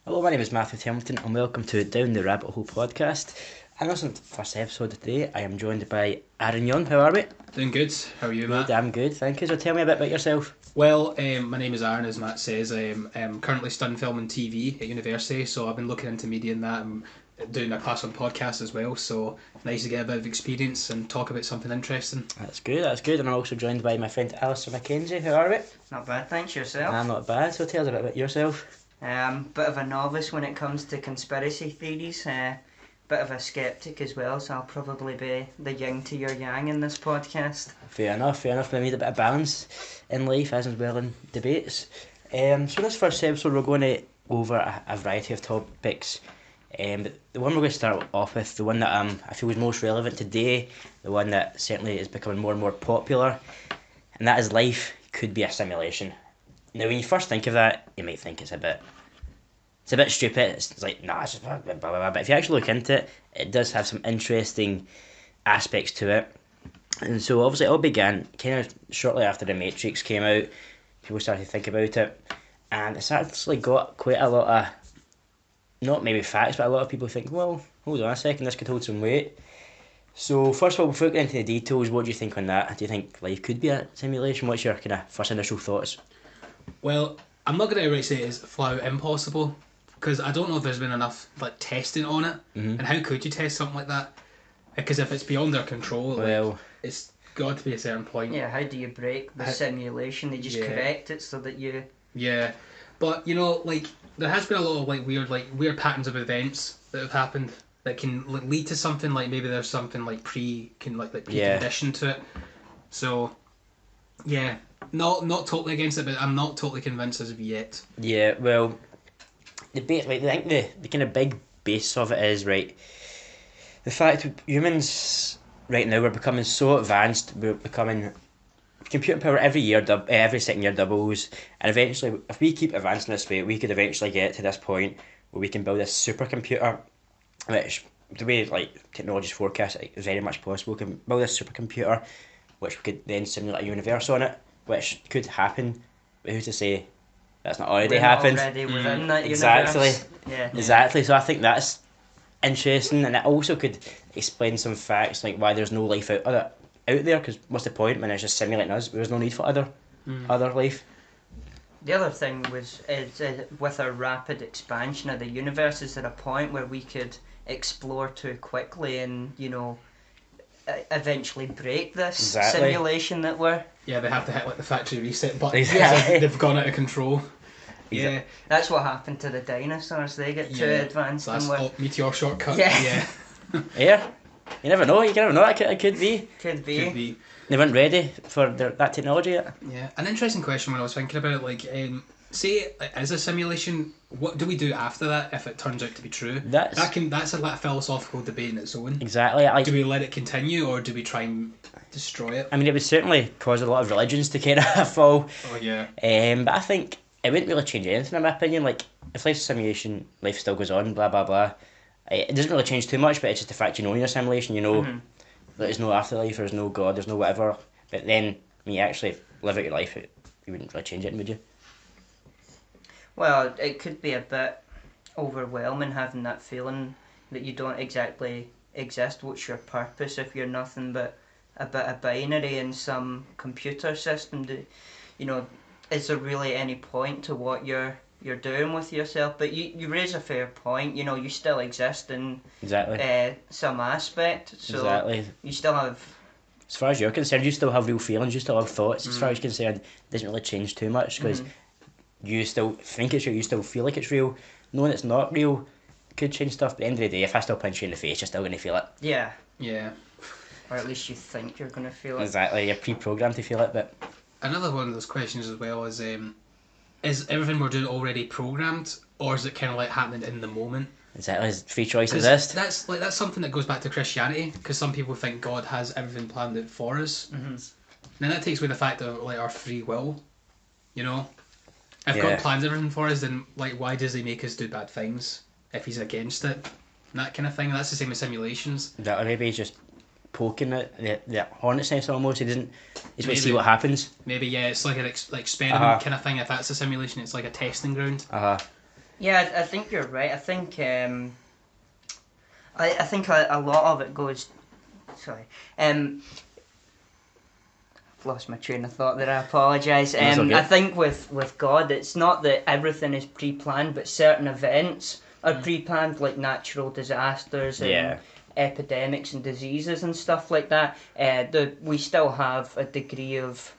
Hello, my name is Matthew Hamilton and welcome to Down the Rabbit Hole podcast. And this is the first episode today. I am joined by Aaron Young. How are we? Doing good. How are you, Matt? Good, I'm good, thank you. So tell me a bit about yourself. Well, my name is Aaron, as Matt says. I'm currently studying film and TV at university, so I've been looking into media and that. I'm doing a class on podcast as well, so nice to get a bit of experience and talk about something interesting. That's good. And I'm also joined by my friend Alistair McKenzie. How are we? Not bad, thanks. Yourself? I'm not bad, so tell us a bit about yourself. Bit of a novice when it comes to conspiracy theories. Bit of a skeptic as well, so I'll probably be the yin to your yang in this podcast. Fair enough. We need a bit of balance in life as well in debates. So in this first episode we're going to go over a variety of topics. But the one we're going to start off with, the one that I feel is most relevant today, the one that certainly is becoming more and more popular, and that is life could be a simulation. Now, when you first think of that, you might think it's a bit stupid. It's like, nah, it's just blah, blah, blah, blah. But if you actually look into it, it does have some interesting aspects to it. And so obviously it all began kind of shortly after The Matrix came out. People started to think about it, and it's actually got quite a lot of, not maybe facts, but a lot of people think, well, hold on a second, this could hold some weight. So first of all, before we get into the details, what do you think on that? Do you think life could be a simulation? What's your kind of first initial thoughts? Well, I'm not going to outright say it's flat out impossible, because I don't know if there's been enough testing on it, and how could you test something like that? Because if it's beyond their control, it's got to be a certain point. Yeah, how do you break the simulation? They just correct it so that you... Yeah, but there has been a lot of weird patterns of events that have happened that can lead to something, maybe there's something preconditioned to it. So, yeah, not totally against it, but I'm not totally convinced as of yet. Yeah, well, I think the kind of big base of it is, right, the fact that humans right now, we're becoming so advanced, we're becoming, computing power every second year doubles, and eventually, if we keep advancing this way, we could eventually get to this point where we can build a supercomputer, which, the way technology's forecast, is very much possible. We can build a supercomputer which we could then simulate a universe on it, which could happen, but who's to say that's not already happened? Already within that exactly. universe. Yeah. Exactly. So I think that's interesting, and it also could explain some facts like why there's no life out there. Because what's the point when it's just simulating us? There's no need for other life. The other thing is with our rapid expansion of the universe, is there a point where we could explore too quickly and eventually break this simulation that we're... Yeah, they have to hit the factory reset button. Exactly. They've gone out of control. Yeah, that's what happened to the dinosaurs. They get too advanced. That's and meteor shortcut. Yeah. Yeah, you never know. It could be. Could be. They weren't ready for that technology yet. Yeah, an interesting question when I was thinking about it, say as a simulation, what do we do after that if it turns out to be true? That's a philosophical debate in its own. Exactly. Do we let it continue, or do we try and destroy it? I mean, it would certainly cause a lot of religions to kind of fall. Oh yeah. But I think it wouldn't really change anything in my opinion. If life's a simulation, life still goes on, blah blah blah. It doesn't really change too much, but it's just the fact in your simulation, there's no afterlife, there's no God, there's no whatever. But then when you actually live out your life, you wouldn't really change it, would you? Well, it could be a bit overwhelming having that feeling that you don't exactly exist. What's your purpose if you're nothing but a bit of binary in some computer system? Is there really any point to what you're doing with yourself? But you raise a fair point. You still exist in some aspect. So exactly. You still have... As far as you're concerned, you still have real feelings, you still have thoughts. As far as you're concerned, it doesn't really change too much, because you still think it's real, you still feel like it's real. Knowing it's not real could change stuff, but at the end of the day, if I still punch you in the face, you're still going to feel it. Yeah. Yeah. Or at least you think you're going to feel it. Exactly, you're pre-programmed to feel it, but... Another one of those questions as well is everything we're doing already programmed, or is it kind of happening in the moment? Exactly, does free choice exist? That's something that goes back to Christianity, because some people think God has everything planned out for us. Mm-hmm. Then that takes away the fact of our free will. If God plans everything for us, then why does He make us do bad things if He's against it? And that kind of thing. That's the same with simulations. That maybe He's just poking it, the hornet's nest almost. He doesn't. He's going to see what happens. Maybe it's like an experiment kind of thing. If that's a simulation, it's like a testing ground. Yeah, I think you're right. I think I think a lot of it goes. Sorry, I've lost my train of thought there. I apologise. That's okay. I think with God, it's not that everything is pre-planned, but certain events are pre-planned, like natural disasters and Yeah. epidemics and diseases and stuff like that. We still have a degree of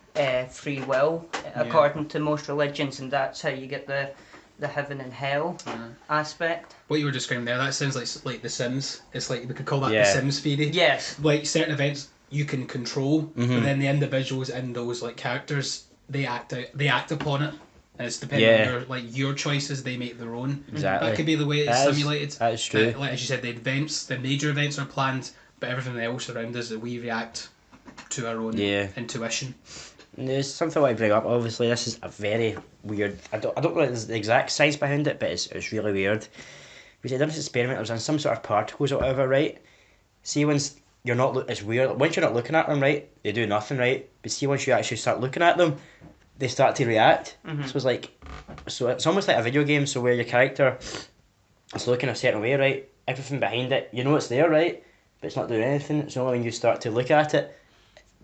free will according to most religions, and that's how you get the heaven and hell aspect. What you were describing there, that sounds like The Sims. It's like, we could call that Yeah. the Sims theory. Yes. Like, certain events you can control, Mm-hmm. but then the individuals in those like characters, they act upon it. And it's depending Yeah. on your choices, they make their own. Exactly. That could be the way it's simulated. That is true. Like as you said, the major events are planned, but everything else around us, we react to our own intuition. And there's something I want to bring up. Obviously, this is a very weird. I don't know the exact science behind it, but it's really weird. We did this experiment. It was on some sort of particles or whatever, right? See, once you're not, it's weird. Once you're not looking at them, right, they do nothing, right? But see, once you actually start looking at them, they start to react. Mm-hmm. So it's almost like a video game. So where your character is looking a certain way, right? Everything behind it, you know it's there, right? But it's not doing anything. It's only when you start to look at it,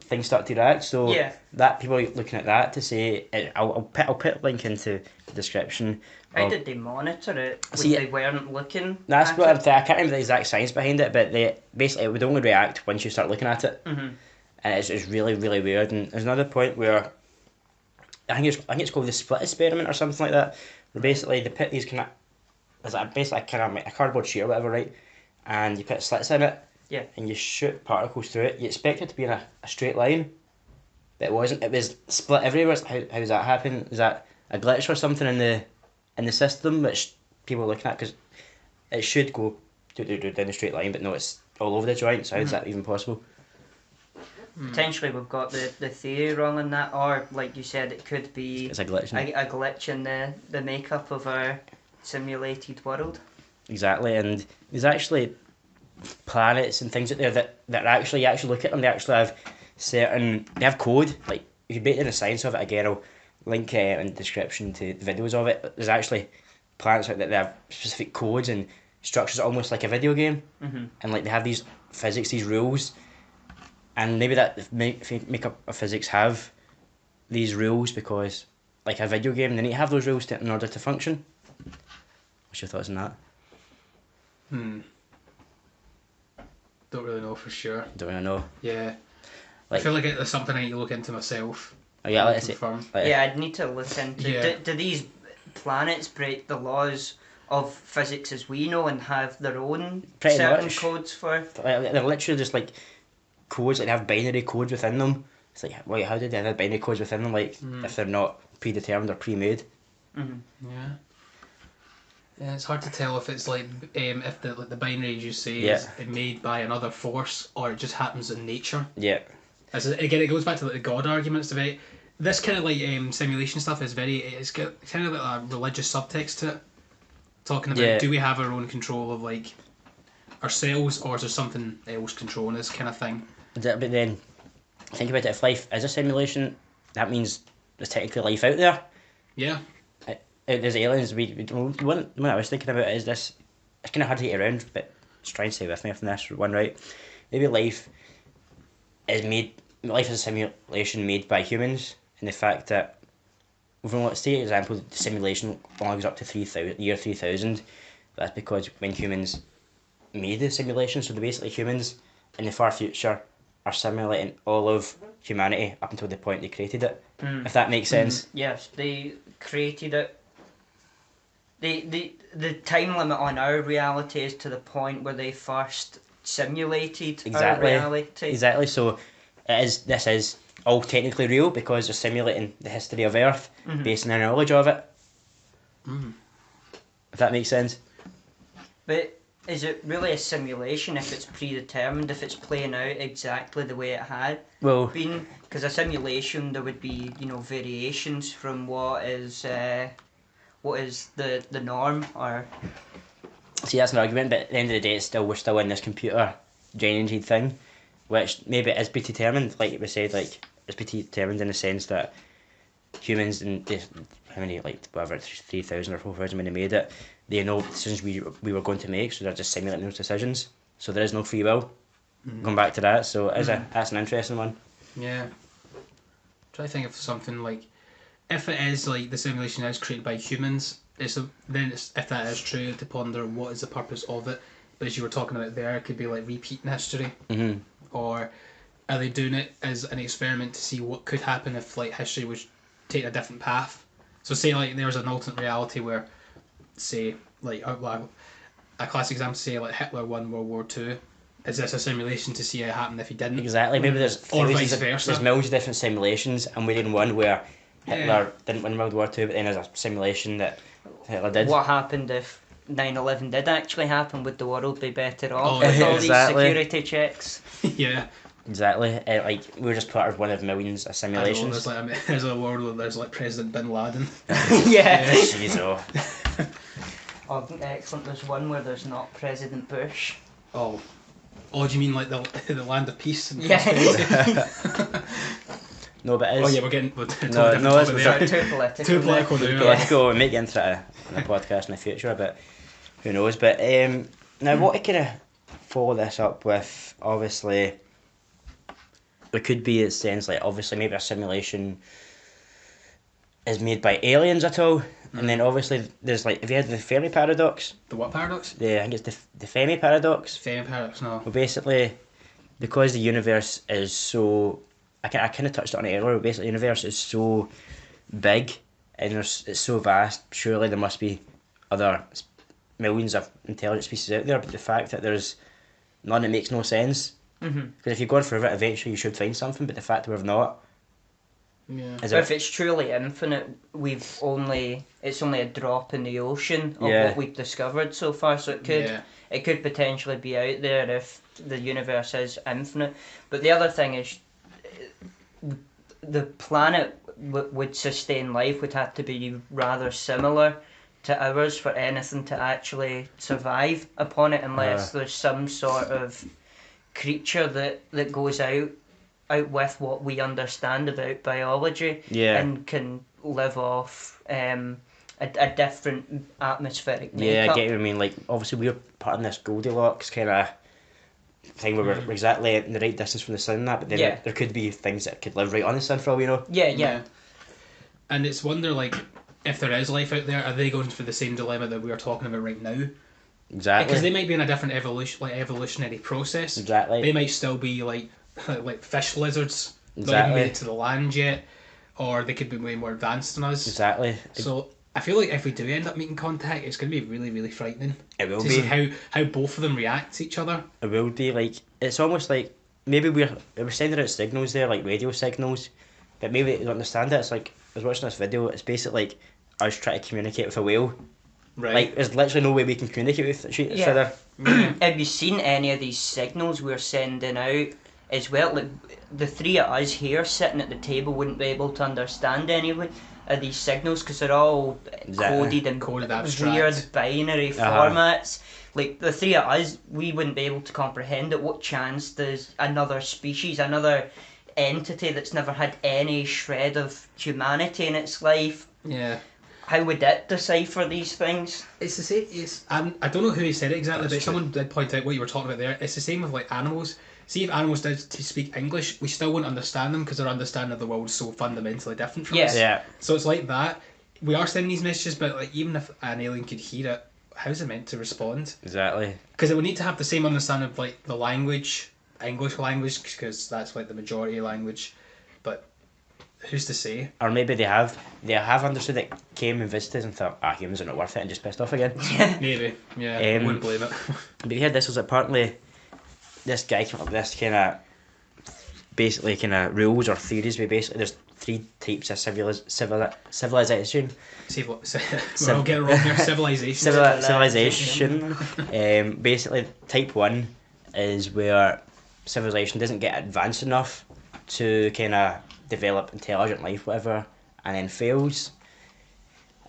things start to react. So Yeah. that people are looking at that to say, I'll put a link into the description. How of- did they monitor it when See, they weren't looking? That's at what it? I'm saying. I can't remember the exact science behind it, but they basically it would only react once you start looking at it, Mhm. and it's really really weird. And there's another point where I think it's called the split experiment or something like that. Where basically they put these kind of it's like basically kind of like a cardboard sheet or whatever, right? And you put slits in it, Yeah. and you shoot particles through it. You expect it to be in a straight line, but it wasn't. It was split everywhere. How does that happen? Is that a glitch or something in the system which people are looking at? Because it should go down a straight line, but no, it's all over the joint. So how is that even possible? Potentially we've got the theory wrong on that, or like you said, it could be It's a glitch. Isn't it? a glitch in the makeup of our simulated world. Exactly, and there's actually planets and things out there that actually you actually look at them. They actually have they have code. Like if you bait in the science of it again, I'll link in the description to the videos of it. There's actually planets out there that have specific codes and structures, almost like a video game, and like they have these physics, these rules, and maybe that if you make up a physics have these rules because like a video game, they need to have those rules in order to function. What's your thoughts on that? Don't really know for sure. Don't really know. Yeah. Like- I feel like it's something I need to look into myself. Oh, yeah, and let's see. confirm. Yeah, I'd need to look into. Yeah. Do these planets break the laws of physics as we know and have their own Pretty certain much. codes for? They're literally just like codes, like they have binary codes within them. It's like, wait, how did they have binary codes within them? Like, if they're not predetermined or pre-made. Yeah. Yeah, it's hard to tell if it's like if the binary you say Yeah. is made by another force or it just happens in nature. Yeah, Again, it goes back to like the God arguments about this kind of like simulation stuff is it's got kind of like a religious subtext to it, talking about Yeah. do we have our own control of like ourselves or is there something else controlling this kind of thing? but then think about it. If life is a simulation, that means there's technically life out there. Yeah. There's aliens. One I was thinking about is this. It's kind of hard to get around, but just try and stay with me from this one, right? Maybe life is a simulation made by humans, and the fact that, from let's say, example, the simulation only goes up to year 3000. That's because when humans made the simulation, so basically humans in the far future are simulating all of humanity up until the point they created it. If that makes sense. Yes, they created it. The time limit on our reality is to the point where they first simulated Exactly. our reality. Exactly. So this is all technically real because they're simulating the history of Earth based on their knowledge of it. If that makes sense. But is it really a simulation if it's predetermined, if it's playing out exactly the way it had Well, been? Because a simulation, there would be, variations from what is the norm, or... see, that's an argument, but at the end of the day, we're still in this computer generated thing, which maybe is predetermined, like we said, like it's predetermined in the sense that humans and how many, like, whatever, 3,000 or 4,000 when they made it, they know the decisions we were going to make, so they're just simulating those decisions. So there is no free will. Going back to that, so that's an interesting one. Yeah. Try to think of something like, if it is like the simulation is created by humans, if that is true, to ponder what is the purpose of it. But as you were talking about there, it could be like repeating history, or are they doing it as an experiment to see what could happen if like history was taking a different path? So say like there's an alternate reality where, say like a classic example, say like Hitler won World War II. Is this a simulation to see how it happened if he didn't? Exactly. Maybe there's or vice versa. There's millions of different simulations, and we're in one where Hitler didn't win World War II, but then there's a simulation that Hitler did. What happened if 9/11 did actually happen? Would the world be better off Oh, with all exactly. these security checks? Yeah. Exactly. Like, we're just part of one of millions of simulations. There's a world where there's like President Bin Laden. Yeah. Jeez, oh. Oh, excellent. There's one where there's not President Bush. Oh, do you mean like the land of peace? And Yeah. No, but it is. Oh yeah, we're getting too Too political. Too political Too now. political. We might get into it in a podcast in the future, but who knows. But now, what I kind of follow this up with, obviously, there could be a sense like, obviously, maybe a simulation is made by aliens at all, and then obviously there's like, have you heard of the Fermi paradox? The what paradox? I think it's the Fermi paradox. Fermi paradox, no. Well, basically, because the universe is so, I kind of touched on it earlier, but basically the universe is so big and it's so vast, surely there must be other millions of intelligent species out there, but the fact that there's none, it makes no sense. Because if you've gone through it, eventually you should find something, but the fact that we've not, Yeah. But if it's truly infinite, it's only a drop in the ocean of Yeah. what we've discovered so far. So it could potentially be out there if the universe is infinite. But the other thing is, the planet would sustain life would have to be rather similar to ours for anything to actually survive upon it, unless there's some sort of creature that goes out with what we understand about biology, and can live off a different atmospheric makeup. yeah, I get what you mean. Like, obviously we're part of this Goldilocks kind of thing where we're exactly in the right distance from the sun and that, but then there could be things that could live right on the sun for all we know. Yeah. And it's wonder, like, if there is life out there, are they going through the same dilemma that we are talking about right now? Exactly. Because they might be in a different evolutionary process. Exactly. They might still be like fish lizards. Not even Exactly. made it to the land yet, or they could be way more advanced than us. Exactly. So I feel like if we do end up making contact, it's going to be really, really frightening. It will to be. see how both of them react to each other. It will be. Like, it's almost like maybe we're sending out signals there, like radio signals, but maybe they don't understand it. It's like, I was watching this video, it's basically like us trying to communicate with a whale. Right. Like, there's literally no way we can communicate with each other. Have you seen any of these signals we're sending out as well? Like, the three of us here sitting at the table wouldn't be able to understand any of these signals because they're all coded in abstract. weird binary formats. Like, the three of us, we wouldn't be able to comprehend it. What chance does another species, another entity that's never had any shred of humanity in its life, how would it decipher these things? It's the same. I don't know who he said it exactly, but someone did point out what you were talking about there. It's the same with like animals. See, if animals did to speak English, we still wouldn't understand them because their understanding of the world is so fundamentally different from us. Yeah. So it's like that. We are sending these messages, but like even if an alien could hear it, how's it meant to respond? Exactly. Because it would need to have the same understanding of like the language, English language, because that's like the majority language. But who's to say? Or maybe they have understood it, came and visited and thought, humans are not worth it, and just pissed off again. Maybe, yeah. Wouldn't blame it. But you heard this was apparently this guy came up with this kind of basically kind of rules or theories. Where basically there's three types of civilization. We're all getting wrong here. Civilization. Civilization. Basically, type 1 is where civilization doesn't get advanced enough to kind of develop intelligent life, whatever, and then fails.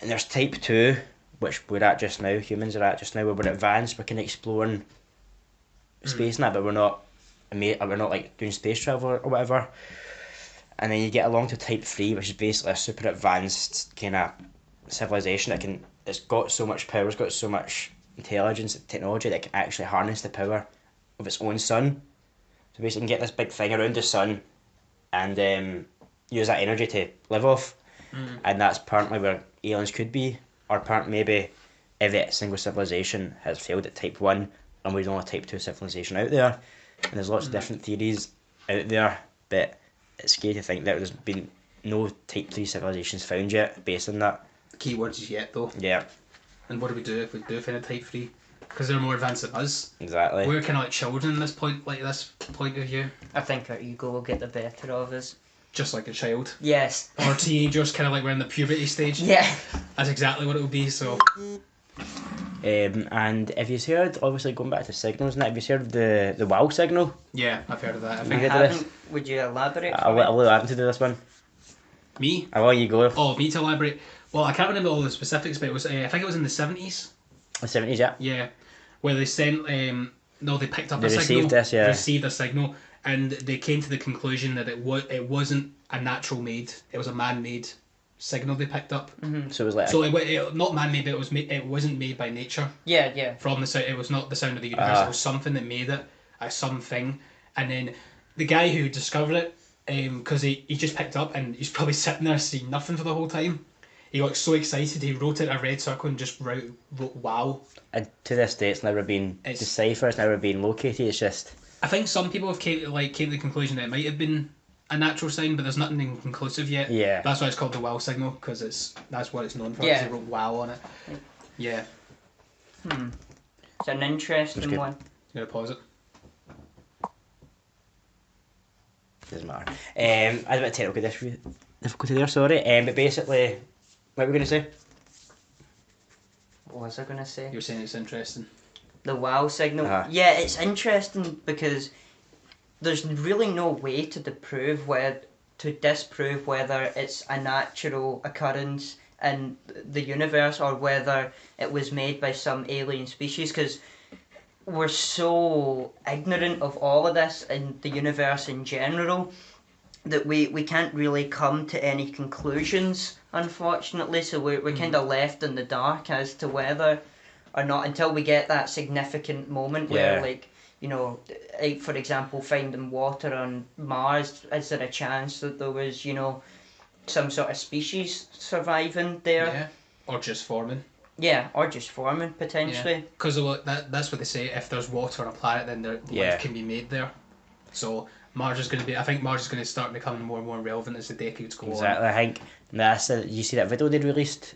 And there's type 2, which we're at just now, humans are at just now, where we're advanced, we're kind of exploring space and that, but we're not like doing space travel or whatever. and then you get along to Type 3, which is basically a super advanced kind of civilization it's got so much power, it's got so much intelligence and technology that it can actually harness the power of its own sun. So basically, you can get this big thing around the sun and use that energy to live off. And that's apparently where aliens could be, or apparently maybe every single civilization has failed at Type 1 and we're the only Type 2 civilization out there. And there's lots of different theories out there, but it's scary to think that there's been no Type 3 civilizations found yet based on that. Keywords is yet though. Yeah. And what do we do if we do find a Type 3? Because they're more advanced than us. Exactly. We're kind of like children in this point, like this point of view. I think our ego will get the better of us. Just like a child. Yes. Or teenagers, kind of like we're in the puberty stage. Yeah. That's exactly what it will be, so... And have you heard, obviously going back to signals and that, have you heard of the WoW signal? Yeah, I've heard of that. I I think... heard of this? haven't. Would you elaborate? I'll let Adam to do this one. Me? I'll let you go. Oh, me to elaborate. Well, I can't remember all the specifics, but it was I think it was in the 70s. The 70s, yeah. Yeah, where they sent no, they picked up They a signal. received this, yeah. Received a signal, and they came to the conclusion that it wasn't a natural made. It was a man-made signal they picked up. So it was like... So it not man-made, but it wasn't made by nature. Yeah. From the sound, it was not the sound of the universe. It was something that made it, something. And then the guy who discovered it, because he just picked up and he's probably sitting there seeing nothing for the whole time. He got so excited he wrote it in a red circle and just wrote wow. And to this day, it's never been deciphered, it's never been located, it's just... I think some people have came to the conclusion that it might have been a natural sign, but there's nothing conclusive yet. Yeah. That's why it's called the wow signal, because that's what it's known for. Yeah. They wrote wow on it. Yeah. It's an interesting one. I'm going to pause it. Doesn't matter. I had a bit of technical difficulty there, sorry. But basically, what were we going to say? What was I going to say? You were saying it's interesting. The wow signal. Uh-huh. Yeah, it's interesting because there's really no way to disprove whether it's a natural occurrence in the universe or whether it was made by some alien species, because we're so ignorant of all of this in the universe in general that we can't really come to any conclusions, unfortunately. So we're kind of left in the dark as to whether or not, until we get that significant moment where, like, you know, like for example, finding water on Mars, is there a chance that there was, you know, some sort of species surviving there? Yeah. Or just forming. Yeah, or just forming, potentially. Because that's what they say, if there's water on a planet, then life can be made there. So Mars is going to be, I think Mars is going to start becoming more and more relevant as the decades go on. Exactly, I think NASA, you see that video they released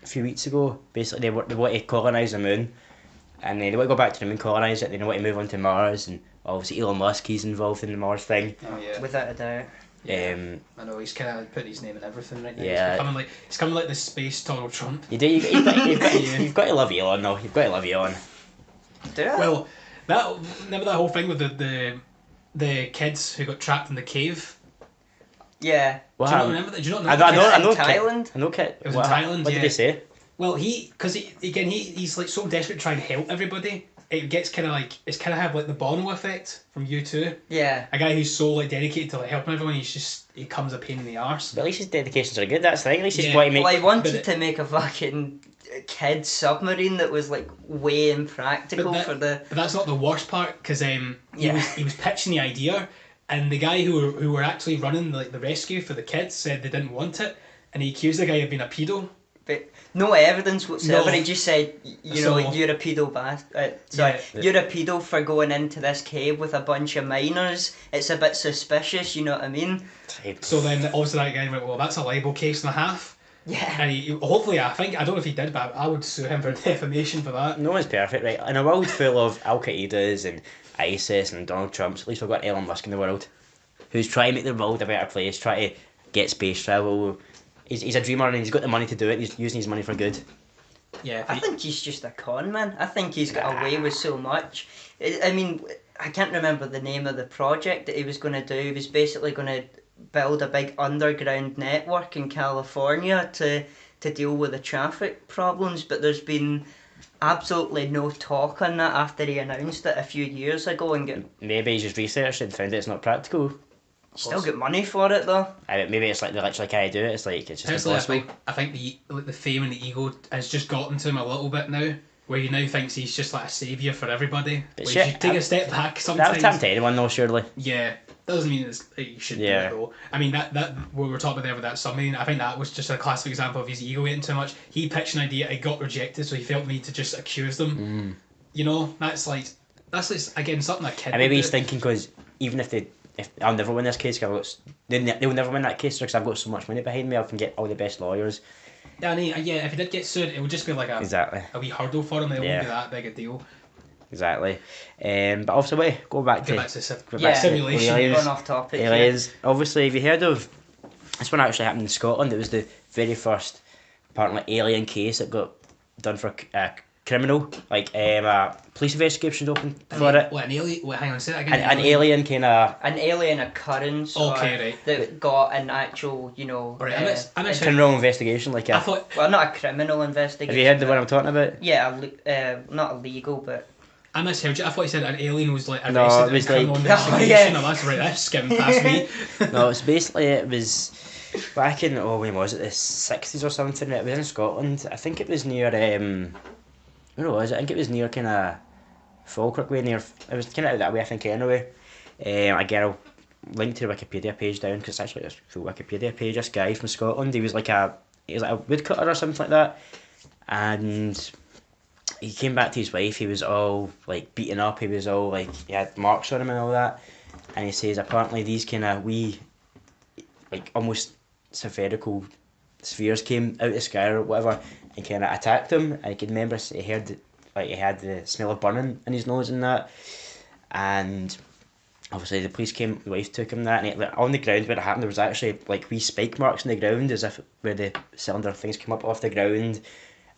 a few weeks ago? Basically, they want to colonise the moon, and they want to go back to the moon, colonise it, they want to move on to Mars, and obviously Elon Musk, he's involved in the Mars thing. Oh yeah. Without a doubt. I know, he's kind of putting his name in everything right now. Yeah. He's coming like the space Donald Trump. You've got to love Elon though, you've got to love Elon. Do I? Well, remember that whole thing with the kids who got trapped in the cave? Yeah. What Do you not happened? remember that? Do you not know? I that? know in Thailand? I know Kit. It was in Thailand, What yeah. did he say? Well, he's like so desperate to try and help everybody. It gets kind of like, it's kind of have like the Bono effect from U2. Yeah. A guy who's so like dedicated to like helping everyone, he comes a pain in the arse. But at least his dedications are good, that's the thing. At least he's Yeah. wanting to make... Well, I wanted but to make a fucking kid submarine that was like way impractical for the... But that's not the worst part, because Yeah. he was pitching the idea, and the guy who were actually running like the rescue for the kids said they didn't want it, and he accused the guy of being a pedo. But no evidence whatsoever. No. He just said, you know, So- you're a pedo you're a pedo for going into this cave with a bunch of minors. It's a bit suspicious, you know what I mean? So then obviously that guy went, well, that's a libel case and a half. Yeah. And he hopefully, I don't know if he did, but I would sue him for defamation for that. No one's perfect, right? In a world full of Al Qaeda's and ISIS and Donald Trumps, at least we've got Elon Musk in the world, who's trying to make the world a better place, trying to get space travel. He's a dreamer and he's got the money to do it. He's using his money for good. Yeah. I think he's just a con man. I think he's got away with so much. I mean, I can't remember the name of the project that he was going to do. He was basically going to build a big underground network in California to deal with the traffic problems, but there's been absolutely no talk on that after he announced it a few years ago. And Maybe he's just researched it and found out it's not practical. Still get money for it though. Maybe it's like they literally can't do it. It's like it's just Personally, impossible. I think the fame and the ego has just gotten to him a little bit now, where he now thinks he's just like a saviour for everybody. But Where shit, you should take a step back That would happen sometimes. to anyone though, surely. Yeah, that doesn't mean you should do it though. I mean that what we were talking about there with that submarine, I think that was just a classic example of his ego getting too much. He pitched an idea, it got rejected, so he felt the need to just accuse them. You know, that's like again something a kid. And maybe would he's do. thinking because even if I'll never win this case, cause they'll never win that case because I've got so much money behind me. I can get all the best lawyers. Yeah, and if he did get sued, it would just be like Exactly. a wee hurdle for him. It wouldn't be that big a deal. Exactly. But also, go back Go to back to Simulation. aliens. Going off topic. Aliens. Obviously, have you heard of this one? Actually happened in Scotland. It was the very first apparently alien case that got done for a criminal. Like a police investigation opened for it. What, an alien? Hang on, say that again. An alien kind of An alien occurrence. Right. That got an actual, Right, I'm actually, criminal investigation. Like I thought. well, not a criminal investigation. have you heard the one I'm talking about? Yeah, not illegal, but. I misheard you. I thought you said an alien was like No, arrested it was in criminal like- investigation. Oh, yeah. Oh, that's right. That's skimmed past me. No, it was back in when was it, the 60s or something. It was in Scotland. I think it was near where was it? I think it was near kind of Falkirk way. It was kind of out that way, I think. Anyway, again, I'll link to the Wikipedia page down because it's actually a full Wikipedia page. This guy from Scotland, he was like a woodcutter or something like that, and he came back to his wife. He was all like beaten up. He was all like he had marks on him and all that. And he says apparently these kind of wee, like almost spherical spheres came out of the sky or whatever and kind of attacked him. And he could remember he heard like he had the smell of burning in his nose and that. And obviously the police came. The wife took him that, and on the ground where it happened there was actually like wee spike marks in the ground as if where the cylinder things came up off the ground.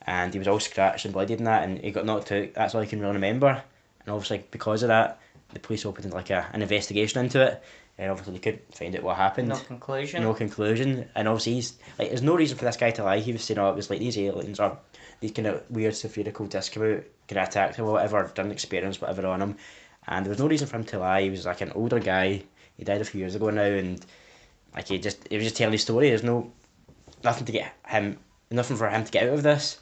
And he was all scratched and bloodied and that, and he got knocked out. That's all I can really remember. And obviously, because of that, the police opened like an investigation into it. And obviously, they couldn't find out what happened. No conclusion. No conclusion. And obviously, there's no reason for this guy to lie. He was saying, it was like these aliens or these kind of weird spherical discs come out, kind of attacked him or whatever, done experiments, whatever on him. And there was no reason for him to lie. He was like an older guy. He died a few years ago now, and like he was just telling his story. There's nothing for him to get out of this.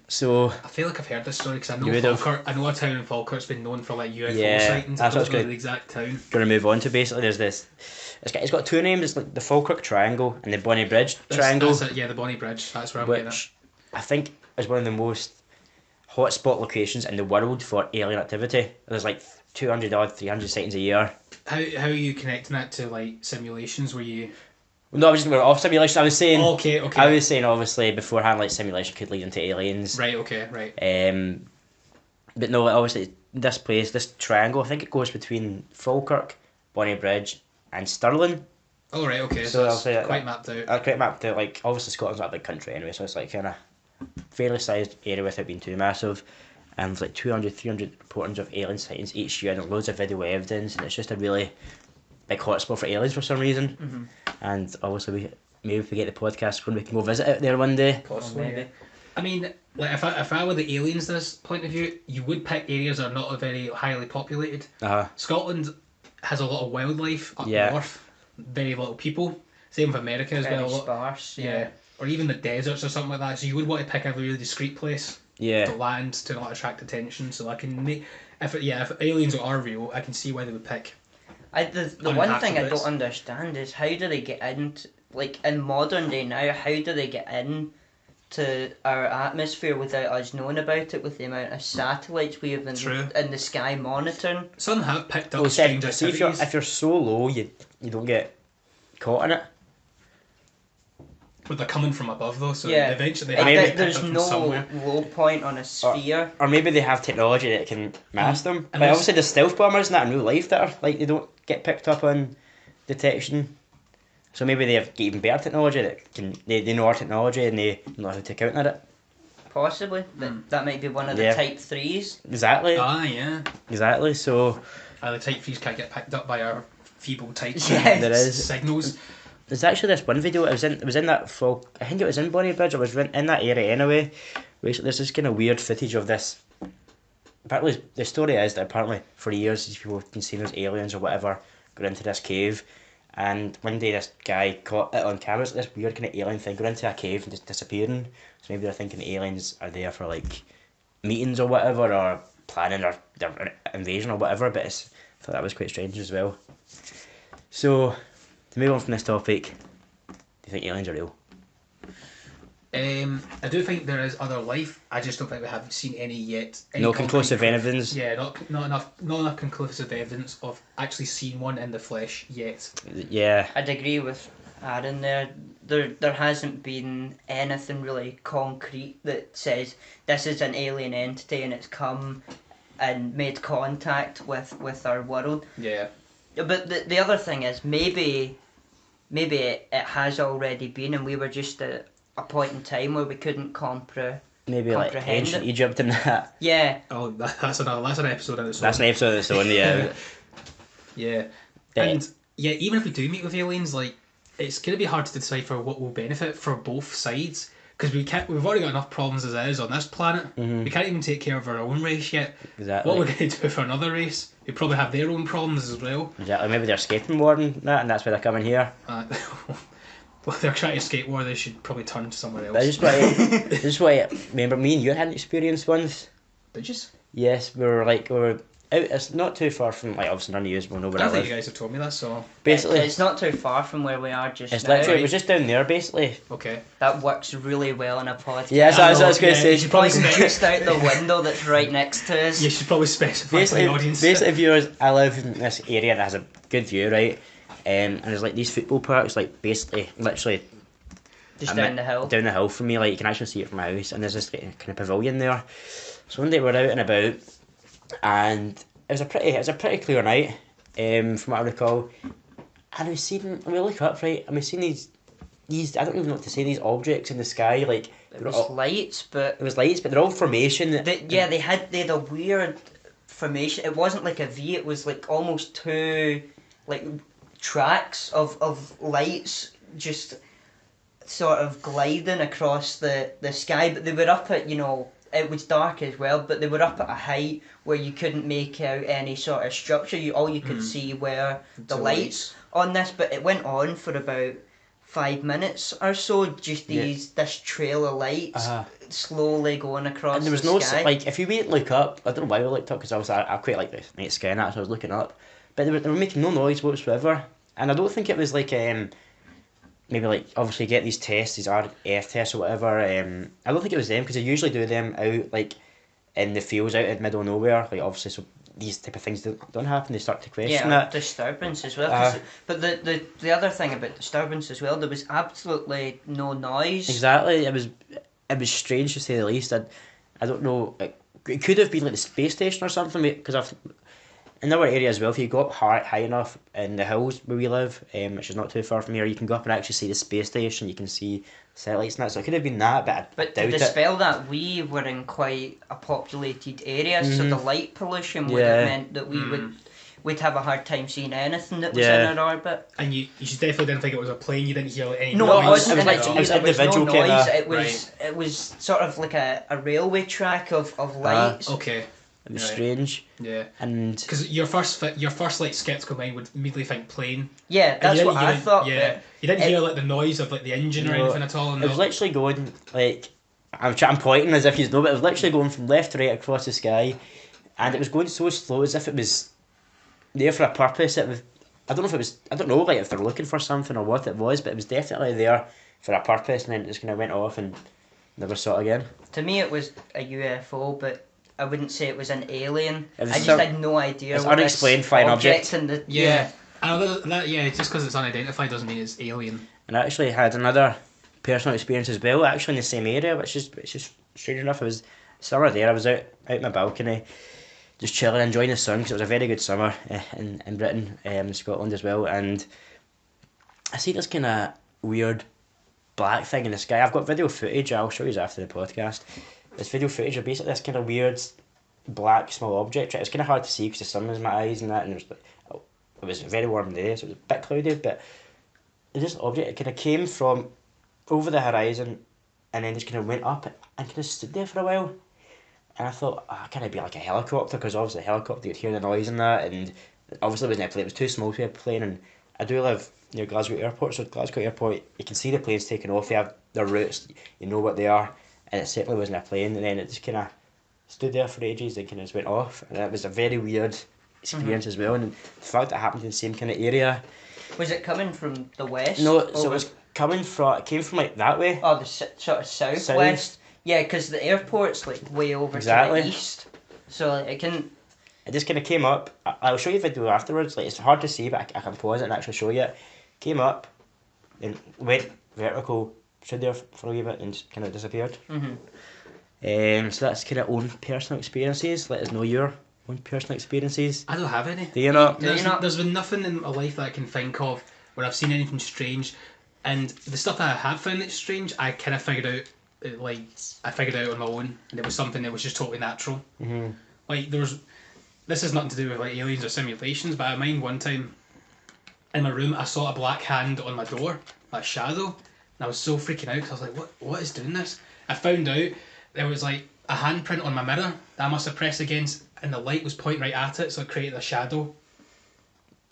So I feel like I've heard this story because I You would know have. Falkirk. I know a town in Falkirk's been known for like UFO Yeah, sightings. that's I what's don't know good. the exact town. gonna move on to basically there's this. It's got two names. It's like the Falkirk Triangle and the Bonnie Bridge Triangle, That's it, yeah, the Bonnie Bridge. That's where I'm getting it. which I think is one of the most hotspot locations in the world for alien activity. There's like 300 sightings a year. How are you connecting that to like simulations? Were you? No, we're off simulation. I was saying. Okay. I was saying obviously beforehand, like simulation could lead into aliens. Right. Okay. Right. But no, obviously this place, this triangle, I think it goes between Falkirk, Bonnie Bridge, and Stirling. Oh right. Okay. So So, I'll say it's that- quite mapped out. I quite mapped out, like obviously Scotland's not a big country anyway, so it's like kind of fairly sized area without being too massive. And there's like 300 reportings of alien sightings each year, and loads of video evidence, and it's just a really big hotspot for aliens for some reason. And obviously if we get the podcast when we can go visit out there one day. Possibly. Maybe. I mean, like if I were the aliens, this point of view, you would pick areas that are not very highly populated. Scotland has a lot of wildlife up Yeah. north, very little people. Same with America as Very well. sparse. Yeah. Or even the deserts or something like that. So you would want to pick a really discreet place to Yeah. land to not attract attention. So I can make if aliens are real, I can see why they would pick. The one thing I Uninhabitable don't understand is how do they get into, like in modern day now, how do they get in to our atmosphere without us knowing about it, with the amount of satellites we have True. in the sky monitoring? Some have picked up Well, strange see activities. if you're so low, you don't get caught in it. But they're coming from above though, so Yeah. eventually they I have mean, to pick there's up from no somewhere. low point on a sphere. Or maybe they have technology that can mask them. and Like there's- obviously there's stealth bombers and that in real life that are like they don't get picked up on detection. So maybe they have even better technology that they know our technology and they know how to counter it. Possibly. That might be one of the Yeah. type 3s. Exactly. Yeah. Exactly. So The type 3s can't get picked up by our feeble type Yes. there is. signals. There's actually this one video. It was in that I think it was in Bonnie Bridge. It was in that area anyway. Where there's this kind of weird footage of this. Apparently, the story is that apparently for years these people have been seen as aliens or whatever, going into this cave, and one day this guy caught it on camera. It's this weird kind of alien thing going into a cave and just disappearing. So maybe they're thinking the aliens are there for like meetings or whatever, or planning their invasion or whatever. But I thought that was quite strange as well. So to move on from this topic, do you think aliens are real? I do think there is other life. I just don't think we have seen any yet. No conclusive evidence. Yeah, not enough conclusive evidence of actually seeing one in the flesh yet. Yeah. I'd agree with Aaron there. There hasn't been anything really concrete that says this is an alien entity and it's come and made contact with our world. Yeah. But the other thing is maybe it has already been, and we were just at a point in time where we couldn't maybe like comprehend ancient it. Egypt and that. Yeah. Oh, that's an episode of its own. That's an episode of its own, yeah. Yeah. And yeah, even if we do meet with aliens, like, it's going to be hard to decipher what will benefit for both sides, because we've already got enough problems as it is on this planet. We can't even take care of our own race yet. Exactly. What we're going to do for another race who probably have their own problems as well. Exactly. Maybe they're escaping war and that, and that's why they're coming here. Well, they're trying to escape war. They should probably turn to somewhere else. But this is why remember me and you had an experience once. Did you? Yes, we were out. It's not too far from, like, obviously none of you will know where I I don't think live. you guys have told me that, so... Basically, It's not too far from where we are just it's now. literally, it was just down there, basically. Okay. That works really well in a podcast. Yeah, so I was going to say. You should probably Pointing just out the window that's right next to us. You should probably specify for the audience. Basically, viewers, I live in this area that has a good view, right? And there's like these football parks, like basically, literally Just down the hill. Down the hill from me, like you can actually see it from my house, and there's this kind of pavilion there. So one day we're out and about, and it was a pretty clear night, from what I recall. And we look up, right, and we've seen these I don't even know what to say, these objects in the sky, like It was lights, but they're all formation. they had a weird formation. It wasn't like a V. It was like almost two like tracks of lights just sort of gliding across the sky. But they were up at, it was dark as well, but they were up at a height where you couldn't make out any sort of structure. All you could see were the lights on this, but it went on for about 5 minutes or so, just this trail of lights slowly going across and there was the no sky. like, if you look up, I don't know why we looked up, because obviously I quite like the night sky and that, so I was looking up, but they were making no noise whatsoever. And I don't think it was like maybe like obviously get these tests, these RF tests or whatever. I don't think it was them, because they usually do them out like in the fields out in the middle of nowhere. Like obviously, so these type of things don't happen. They start to question that. Disturbance as well. But the other thing about disturbance as well, there was absolutely no noise. Exactly, it was strange to say the least. I don't know. It could have been like the space station or something, because in our area as well, if you go up high enough in the hills where we live, which is not too far from here, you can go up and actually see the space station. You can see satellites and that. So it could have been that, but I But doubt to dispel that, we were in quite a populated area, so the light pollution would have meant that we'd have a hard time seeing anything that was in our orbit. And you definitely didn't think it was a plane. You didn't hear any No, noise. it wasn't. It was There was no individual noise. kinda- It was sort of like a railway track of lights. Okay. It was strange. Yeah. And because your first like skeptical mind would immediately think plane. Yeah, And that's you what didn't- I you didn't- thought. Yeah. You didn't hear like the noise of like the engine or No, anything at all. it was literally going like, I'm pointing as if you know, but it was literally going from left to right across the sky, and it was going so slow as if it was there for a purpose. I don't know like if they're looking for something or what it was, but it was definitely there for a purpose, and then it just kind of went off and never saw it again. To me, it was a UFO, but I wouldn't say it was an alien. It was I just had no idea. it's what this unexplained flying object. in the, Yeah. I know that, just because it's unidentified doesn't mean it's alien. And I actually had another personal experience as well, actually in the same area, which is just strange enough. It was summer there. I was out my balcony, just chilling, enjoying the sun, because it was a very good summer in Britain, Scotland as well. And I see this kind of weird black thing in the sky. I've got video footage. I'll show you after the podcast. This video footage of basically this kind of weird black small object. It was kind of hard to see because the sun was in my eyes and that, and it was a very warm day, so it was a bit cloudy, but this object, it kind of came from over the horizon and then just kind of went up and kind of stood there for a while. And I thought, can it be like a helicopter? Because obviously a helicopter, you'd hear the noise and that, and Obviously, it wasn't a plane. It was too small to be a plane, and I do live near Glasgow Airport. So Glasgow Airport, you can see the planes taking off. They have their routes. You know what they are, and it certainly wasn't a plane. And then it just kind of stood there for ages and kind of just went off, and it was a very weird experience as well. And the fact that it happened in the same kind of area. Was it coming from the west? No, so it came from like that way. Oh, the sort of southwest. Yeah, because the airport's like way over to the east, so like, it can. It just kind of came up. I'll show you a video afterwards. Like, it's hard to see, but I can pause it and actually show you it. Came up, then went vertical, stood there for a wee bit, and just kind of disappeared. So that's kind of own personal experiences. Let us know your own personal experiences. I don't have any. Do you not? There's been nothing in my life that I can think of where I've seen anything strange, and the stuff that I have found that's strange, I kind of figured out. I figured out on my own, and it was something that was just totally natural. Like this has nothing to do with like aliens or simulations, but I mind one time in my room I saw a black hand on my door, a shadow, and I was so freaking out because I was like, what is doing this? I found out there was like a handprint on my mirror that I must have pressed against, and the light was pointing right at it, so it created a shadow.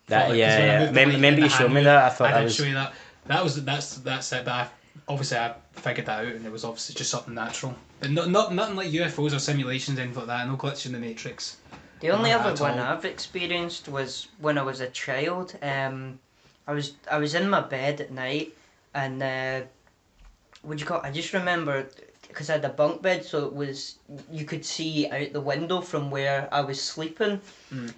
That remember you showed me that? I thought I did show you that. That's it. But obviously I figured that out, and it was obviously just something natural. And nothing like UFOs or simulations, anything like that. No glitch in the Matrix. The only other one I've experienced was when I was a child. I was in my bed at night, and I just remember, because I had a bunk bed, so it was, you could see out the window from where I was sleeping.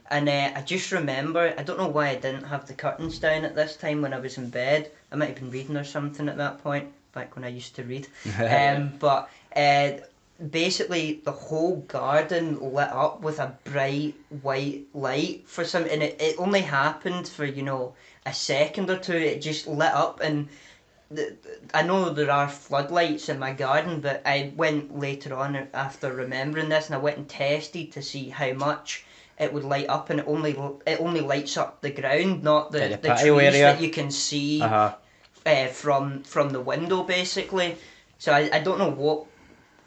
And I just remember, I don't know why I didn't have the curtains down at this time when I was in bed. I might have been reading or something at that point, back when I used to read. But basically the whole garden lit up with a bright white light for some, and it only happened for, a second or two. It just lit up, and I know there are floodlights in my garden, but I went later on after remembering this, and I went and tested to see how much it would light up, and it only lights up the ground, not the trees area that you can see from the window, basically. So I don't know what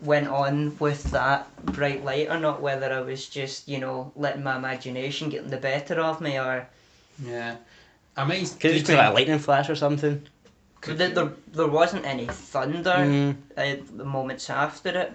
went on with that bright light or not, whether I was just, letting my imagination get the better of me, or... Yeah. I mean... Could it just be like a lightning flash or something? There wasn't any thunder the moments after it.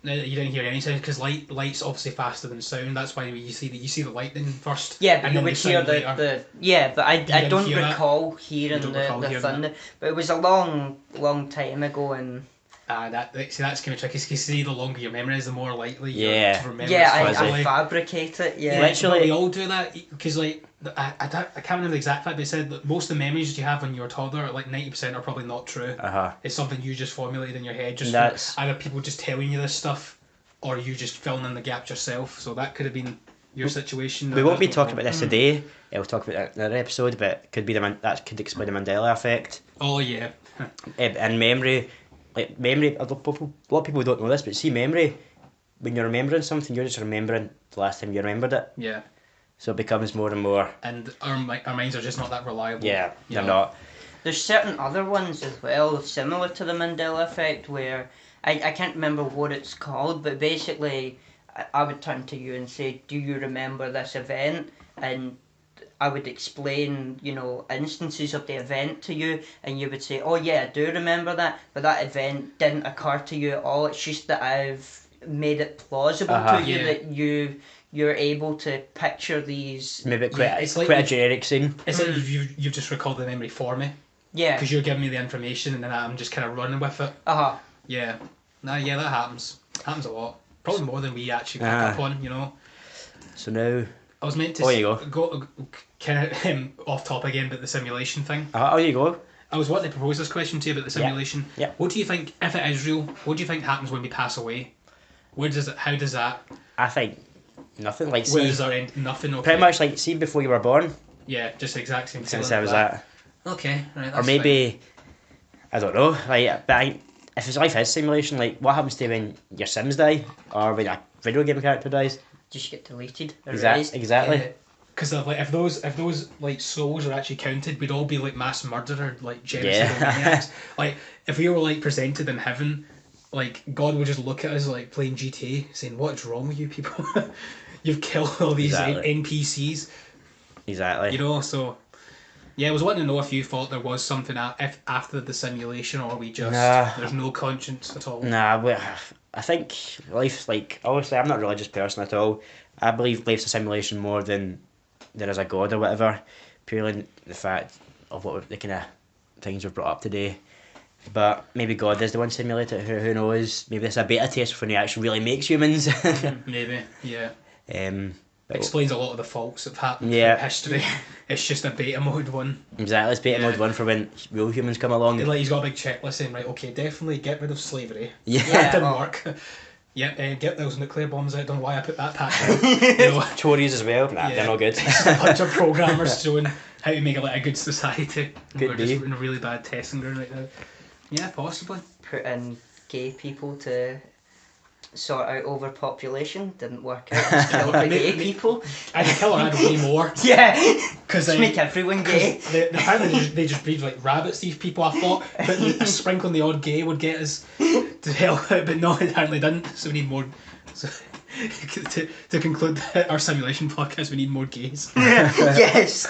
No, you didn't hear any sound, because light's obviously faster than sound. That's why you see the lightning first. Yeah, but you would hear but I don't recall hearing the thunder. But it was a long time ago, and... that's kind of tricky, because you see, the longer your memory is, the more likely you to remember. Yeah, I fabricate it, yeah. Literally, we all do that, because I can't remember the exact fact, but it said that most of the memories you have when you're a toddler, like 90% are probably not true. It's something you just formulated in your head, just from either people just telling you this stuff, or you just filling in the gaps yourself. So that could have been your situation. We won't be talking about this today. We'll talk about that in another episode, but it could be that could explain the Mandela effect. Oh yeah. And memory. Like memory, a lot of people don't know this, but see, memory, when you're remembering something, you're just remembering the last time you remembered it. Yeah. So it becomes more and more. And our minds are just not that reliable. Yeah, they're not. There's certain other ones as well, similar to the Mandela effect, where I can't remember what it's called, but basically I would turn to you and say, do you remember this event? And I would explain, instances of the event to you, and you would say, oh yeah, I do remember that, but that event didn't occur to you at all. It's just that I've made it plausible to you that you're able to picture these... Maybe quite a generic scene. It's like you've just recalled the memory for me. Yeah. Because you're giving me the information, and then I'm just kind of running with it. Yeah. Yeah, that happens. Happens a lot. Probably more than we actually pick up on, So now... I was meant to go kind of off topic again, but the simulation thing. Oh, you go. I was wanting to propose this question to you about the simulation. Yeah. What do you think, if it is real, what do you think happens when we pass away? How does that... I think nothing. Like, where does our end? Nothing. Okay. Pretty much like, see, before you were born. Yeah, just the exact same thing. Since I was that. Okay, right. That's or maybe, I don't know. Like, but if his life is simulation, like, what happens to you when your Sims die, or when a video game character dies? Just get deleted. Exactly. Because like if those like souls are actually counted, we'd all be like mass murderer, like genocidal maniacs. Like if we were like presented in heaven, like God would just look at us like playing GTA, saying, "What's wrong with you people? You've killed all these NPCs." Exactly. You know, so yeah, I was wanting to know if you thought there was something if after the simulation, or we just there's no conscience at all. Nah, I think life's like, obviously I'm not a religious person at all. I believe life's a simulation more than there is a God or whatever. Purely the fact of what the kind of things we've brought up today. But maybe God is the one simulated. Who knows? Maybe it's a beta test when he actually really makes humans. Maybe, yeah. But explains a lot of the faults that have happened Yeah. through history. It's just a beta mode one. exactly, it's beta mode one for when real humans come along. Like he's got a big checklist saying, right, okay, definitely get rid of slavery. Yeah. That didn't work. Yep, get those nuclear bombs out. Don't know why I put that patch out. You know, Tories as well. Nah, they're not good. a bunch of programmers showing how to make it like a good society. Could We're be. just in a really bad testing ground right now. Yeah, possibly. Put in gay people to sort out overpopulation. Didn't work out. Just killed the gay people. I could kill or add way more. Yeah. Because Just make everyone gay. Apparently they just breed like rabbits, these people. I thought but sprinkling the odd gay would get us to help out, but no, it apparently didn't. So we need more. So, to conclude our simulation podcast, we need more gays. Yes.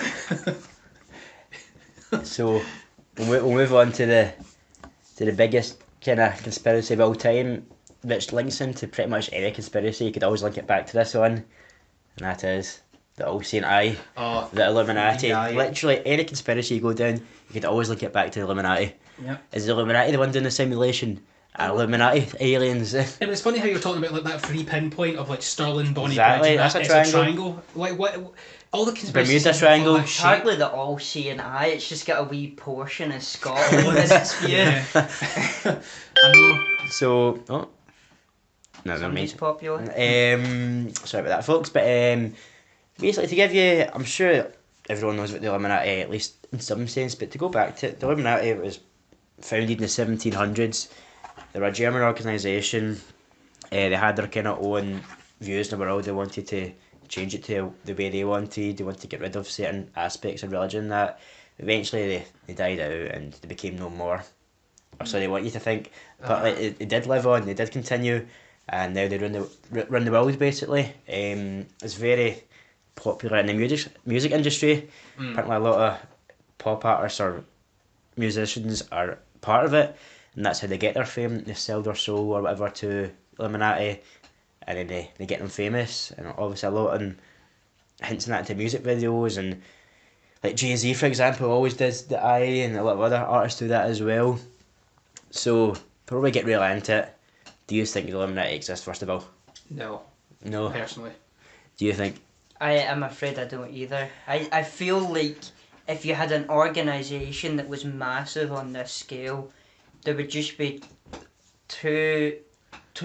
So we'll move on to the biggest kind of conspiracy of all time, which links into pretty much any conspiracy. You could always link it back to this one, and that is the all-seeing eye, Oh, the Illuminati. the eye. Literally any conspiracy you go down, you could always link it back to the Illuminati. yeah. Is the Illuminati the one doing the simulation? Illuminati aliens. And it's funny how you're talking about like that free pinpoint of like Stirling, Bonnie Exactly, Bridge. that's a It's triangle. a triangle. Like what? All the conspiracies. Bermuda Triangle. It's hardly the all-seeing eye. It's just got a wee portion of Scotland in its view. Yeah. I know. So no, never Somebody's mind. popular. Sorry about that, folks. But basically, to give you, I'm sure everyone knows about the Illuminati, at least in some sense. But to go back to it, the Illuminati was founded in the 1700s. They were a German organisation. They had their kind of own views in the world. They wanted to change it to the way they wanted. They wanted to get rid of certain aspects of religion that eventually they died out and they became no more. Or so they want you to think. But like, it did live on, they did continue, and now they run the world basically. It's very popular in the music industry. Apparently a lot of pop artists or musicians are part of it, and that's how they get their fame. They sell their soul or whatever to Illuminati, and then they get them famous. And obviously a lot of them hints in that into music videos, and like Jay-Z for example always does the eye, and a lot of other artists do that as well. So before we get really into it, do you think the Illuminati exists first of all? No, No. personally. Do you think? I am afraid I don't either. I feel like if you had an organisation that was massive on this scale, there would just be too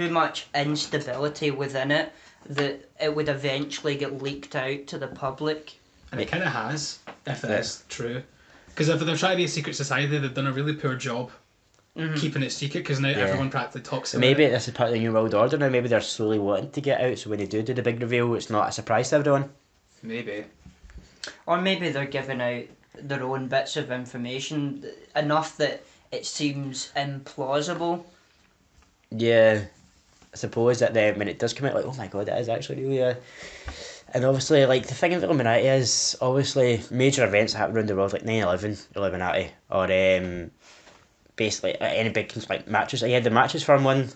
much instability within it that it would eventually get leaked out to the public. And it kind of has, if that is true. Because if they're trying to be a secret society, they've done a really poor job keeping it secret, because now everyone practically talks about Maybe it. this is part of the New World Order now. Maybe they're slowly wanting to get out, so when they do the big reveal, it's not a surprise to everyone. Maybe. Or maybe they're giving out their own bits of information enough that it seems implausible. Yeah, I suppose that then when it does come out, like, oh my god, that is actually real. And obviously, like, the thing with Illuminati is, obviously, major events that happen around the world, like 9/11, Illuminati, or basically any big, like, matches. You had the matches firm one.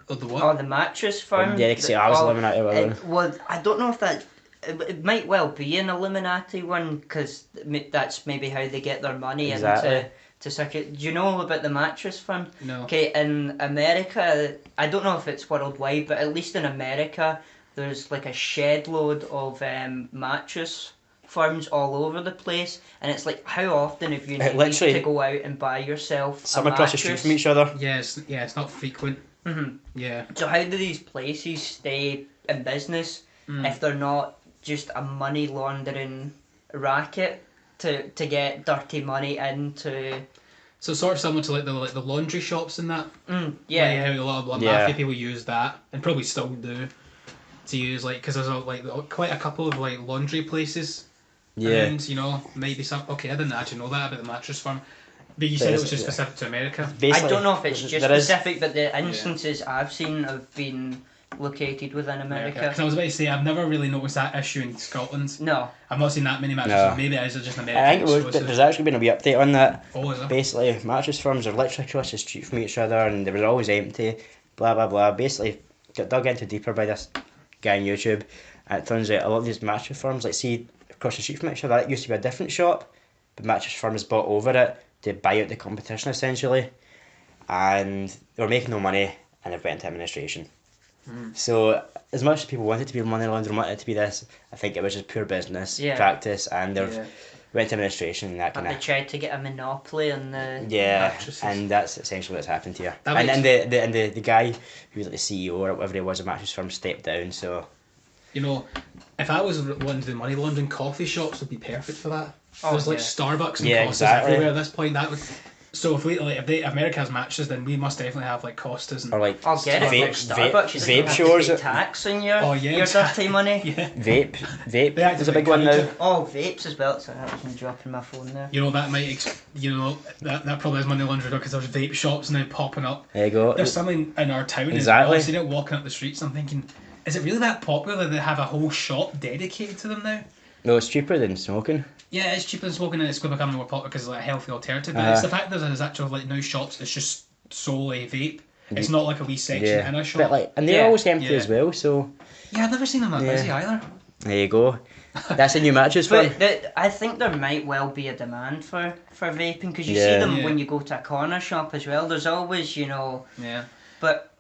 Oh, the what? Or the mattress firm. Yeah, they could say I was Illuminati or whatever. Well, I don't know if that... It might well be an Illuminati one, because that's maybe how they get their money Exactly. into circuit. Do you know about the mattress firm? No. Okay, in America, I don't know if it's worldwide, but at least in America, there's like a shed load of mattress firms all over the place, and it's like, how often have you needed literally- to go out and buy yourself Some a across the street mattress? from each other. Yeah, it's not frequent. Mhm. Yeah. So how do these places stay in business if they're not just a money laundering racket to get dirty money into? So sort of similar to like the laundry shops and that. Yeah. Like how a lot of mafia people use that, and probably still do, to use like, because there's quite a couple of like laundry places. Yeah. And you know, maybe some. Okay, I didn't actually know that about the mattress firm, but you said it was just specific to America. I don't know if it's just there is- specific, but the instances I've seen have been located within America. Because I was about to say, I've never really noticed that issue in Scotland. No. I've not seen that many matches. No. So maybe it is just an American I think it was, exclusive. there's actually been a wee update on that. Oh, is it? Basically, mattress firms are literally across the street from each other and they were always empty, blah blah blah. Basically, got dug into deeper by this guy on YouTube, and it turns out a lot of these mattress firms, like see, across the street from each other, it used to be a different shop, but mattress firms bought over it to buy out the competition essentially, and they were making no money and they went into administration. So as much as people wanted to be money laundering, wanted it to be this, I think it was just pure business practice, and they went to administration and that And kind they of tried to get a monopoly on the mattresses. and that's essentially what's happened here. That And makes- the guy who was like the CEO or whatever he was of mattress firm stepped down. So You know, if I was wanting to do money laundering, coffee shops would be perfect for that. Oh, There's like yeah. Starbucks and Yeah, Costas exactly. everywhere at this point. That would. So if we if America has matches, then we must definitely have like Costas and or like I'll get it vape, from Starbucks. You don't vape have shores. to pay tax on your your exactly. dirty money. Yeah. Vape They is a big actively one encourage now. it. Oh, vapes as well. So that was me dropping my phone there. You know that might that probably is money laundering because there's vape shops now popping up. There you go. There's something in our town as Exactly. well. I seen it walking up the streets. I'm thinking, is it really that popular that they have a whole shop dedicated to them now? No, it's cheaper than smoking. Yeah, it's cheaper than smoking and it's going to become more popular because it's like a healthy alternative. But it's the fact that there's actual like now shops that's just solely vape. It's not like a wee section in a shop. But like, and they're Yeah. always empty Yeah. as well. So Yeah, I've never seen them that busy either. there you go. That's a new mattress firm. But I think there might well be a demand for vaping because you see Yeah. them Yeah. when you go to a corner shop as well. There's always, you know. Yeah. But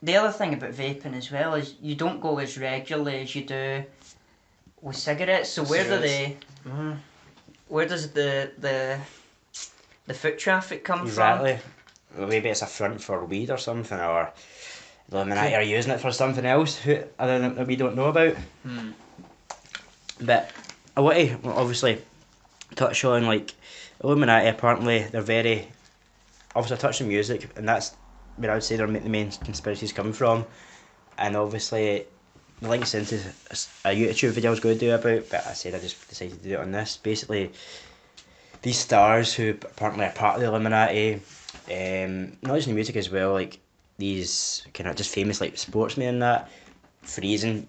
the other thing about vaping as well is you don't go as regularly as you do with cigarettes. So where do they? Where does the foot traffic come Exactly. Well, maybe it's a front for weed or something, or the Illuminati are using it for something else that we don't know about. But I want to obviously touch on like Illuminati. Apparently, they're very obviously I touched on music, and that's where I would say the main conspiracies come from. And obviously, the links into a YouTube video I was going to do about, but I said I just decided to do it on this. Basically, these stars who apparently are part of the Illuminati, not just in music as well, like these kind of just famous like sportsmen and that, freezing.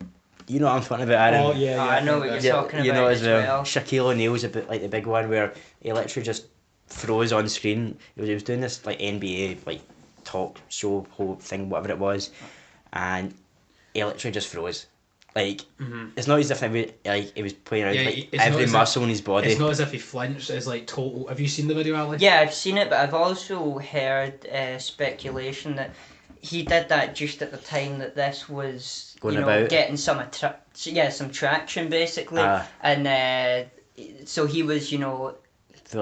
You know what I'm talking about, Aaron? Oh yeah, I know what you're talking You about know as well. Shaquille O'Neal's a bit like the big one where he literally just froze on screen. He was doing this like NBA like talk show whole thing, whatever it was, and he literally just froze. Like it's not as if he was playing around like it's not every as if- muscle in his body. It's not as if he flinched. It's like total. Have you seen the video, Ali? Yeah, I've seen it, but I've also heard speculation that he did that just at the time that this was Going you know about. getting some some traction basically, Ah. and so he was Feeling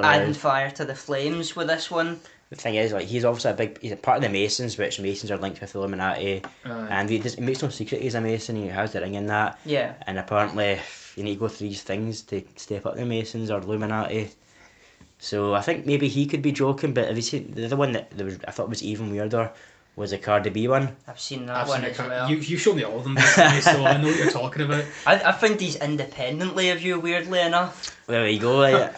adding around. fire to the flames with this one. The thing is, like, he's obviously he's a part of the Masons, which Masons are linked with the Illuminati, and he makes no secret he's a Mason. He has the ring in that, Yeah. and apparently you need to go through these things to step up the Masons or Illuminati. So I think maybe he could be joking, but have you seen the other one that I thought was even weirder was the Cardi B one? I've seen that I've one seen as it. well. You showed me all of them, basically, so I know what you're talking about. I found these independently of you, weirdly enough. There you go. Like,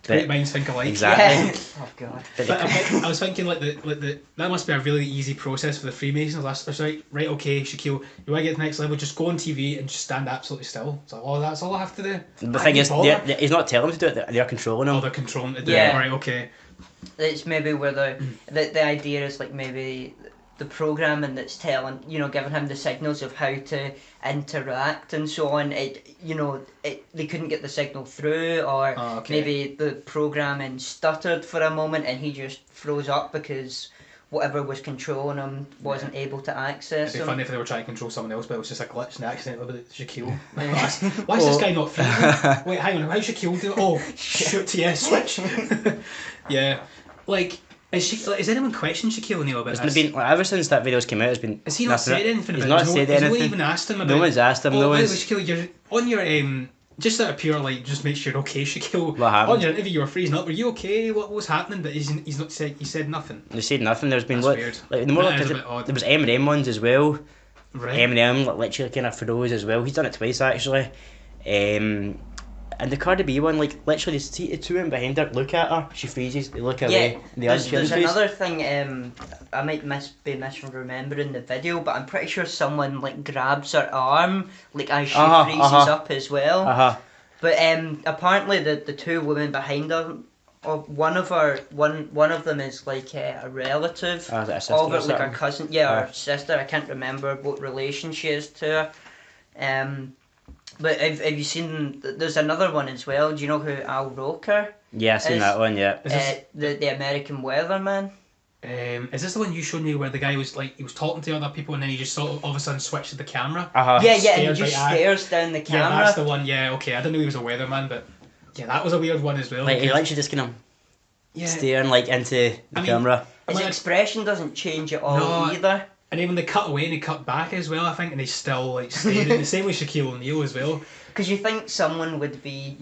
Great minds think alike. Exactly. Oh god. But I was thinking like the that must be a really easy process for the Freemasons. That's right, okay, Shaquille, you want to get to the next level, just go on TV and just stand absolutely still. It's like, oh, that's all I have to do. The thing is, bother. he's not telling them to do it. They're controlling Oh, him. they're controlling it. Yeah. Alright, okay. It's maybe where the idea is like maybe the programming that's telling, giving him the signals of how to interact and so on. They couldn't get the signal through, or Oh, okay. maybe the programming stuttered for a moment and he just froze up because whatever was controlling him wasn't able to access It'd be him. funny if they were trying to control someone else, but it was just a glitch and they accidentally did Shaquille. Why is this guy not freezing? Wait, hang on, how's Shaquille do it? Oh, shoot, yeah, switch. Yeah. Like, is anyone questioning Shaquille O'Neal about There's this? been ever since that video's came out. Has been. Has he not nothing. said anything He's about not it? said Has no anything. one even asked him about No one's asked him. Oh, No by the way, one's. Shaquille, you're on your just out of pure like just make sure you're okay, Shaquille. What happened? On your interview, you were freezing up. Were you okay? What was happening? But he's not said. He said nothing. They said nothing. There's been That's weird. like the more That is like, a bit odd. there was Eminem ones as well. Right. Eminem like, literally kind of froze as well. He's done it twice actually. And the Cardi B one, like, literally, they seated two in behind her, look at her, she freezes, they look away, and there's another thing, I might be misremembering the video, but I'm pretty sure someone, like, grabs her arm, like, as she freezes up as well. But apparently the two women behind her, one of them is like a relative of it, like her cousin, her sister. I can't remember what relation she is to her. But have you seen? There's another one as well. Do you know who Al Roker? Yeah, I've seen that one. Yeah. The American weatherman. Is this the one you showed me where the guy was like he was talking to other people and then he just sort of all of a sudden switched to the camera? Yeah, and he just stares down the camera. Yeah, that's the one. Yeah, okay. I didn't know he was a weatherman, but yeah, that was a weird one as well. Like he literally just kind of staring like into the camera. His expression doesn't change at all either. And then when they cut away and they cut back as well, I think, and he's still like staring. The same with Shaquille O'Neal as well. Because you think someone would be,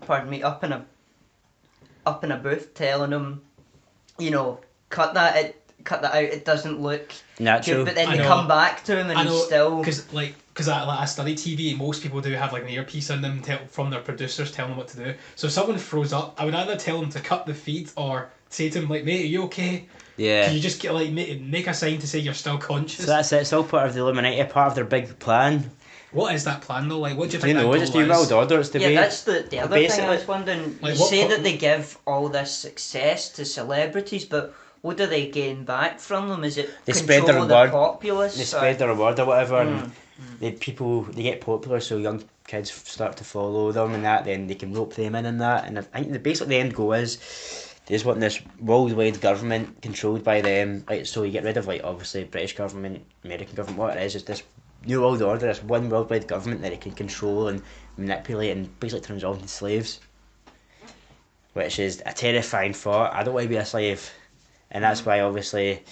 pardon me, up in a booth telling him, cut that out. It doesn't look natural. Good, but then they come back to him and he's still. Because I study TV, most people do have like an earpiece in them from their producers telling them what to do. So if someone froze up, I would either tell them to cut the feed or say to him like, "Mate, are you okay?" Yeah. Can you just get make a sign to say you're still conscious? So that's it. It's all part of the Illuminati, part of their big plan. What is that plan though? Like, what do you think? It's New World Order. It's the that's the other thing I was wondering. Like, you say that they give all this success to celebrities, but what do they gain back from them? Is it they control spread the reward? The populace? They spread the reward or whatever, and they get popular, so young kids start to follow them and that. Then they can rope them in and that. And I think basically the end goal is they just want this worldwide government controlled by them. Right, so you get rid of like obviously British government, American government. What it is this New World Order, this one worldwide government that it can control and manipulate and basically turns all into slaves, which is a terrifying thought. I don't want to be a slave, and that's why obviously